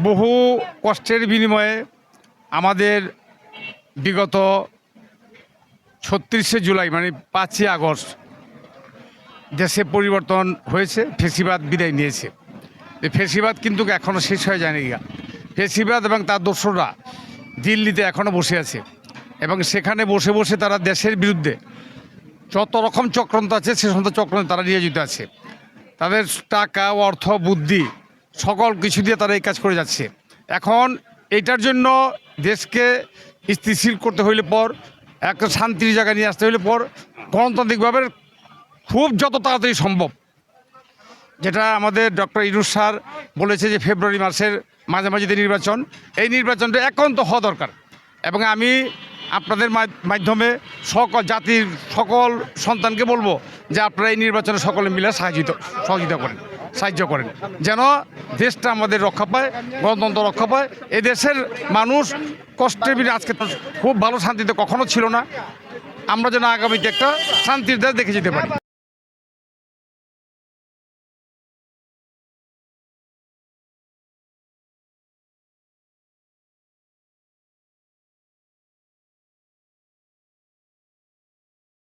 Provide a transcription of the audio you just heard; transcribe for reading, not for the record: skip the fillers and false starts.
বহু কষ্টের বিনিময়ে আমাদের বিগত ৩৬শে জুলাই মানে ৫ই আগস্ট দেশে পরিবর্তন হয়েছে, ফেসিবাদ বিদায় নিয়েছে। এই ফেসিবাদ কিন্তু এখনও শেষ হয়ে যায়নি। ফেসিবাদ এবং তার দোসররা দিল্লিতে এখনও বসে আছে এবং সেখানে বসে বসে তারা দেশের বিরুদ্ধে যত রকম চক্রান্ত আছে সে সমস্ত চক্রান্ত তারা নিয়োজিত আছে। তাদের টাকা, অর্থ, বুদ্ধি সকল কিছু দিয়ে তারা এই কাজ করে যাচ্ছে। এখন এইটার জন্য দেশকে স্থিতিশীল করতে হইলে পর, একটা শান্তির জায়গায় নিয়ে আসতে হইলে পর গণতান্ত্রিকভাবে খুব যত তাড়াতাড়ি সম্ভব, যেটা আমাদের ডক্টর ইউনূস স্যার বলেছে যে ফেব্রুয়ারি মাসের মাঝামাঝিতে নির্বাচন, এই নির্বাচনটা একান্ত হওয়া দরকার। এবং আমি আপনাদের মাধ্যমে সকল জাতির সকল সন্তানকে বলবো যে আপনারা এই নির্বাচনে সকলে মিলে সহযোগিতা করেন, সাহায্য করেন, যেন দেশটা আমাদের রক্ষা পায়, গণতন্ত্র রক্ষা পায়। এই দেশের মানুষ কষ্টের বিনা আজকে খুব ভালো শান্তিতে কখনো ছিল না। আমরা যেন আগামীতে একটা শান্তির দেশ দেখে যেতে পারি।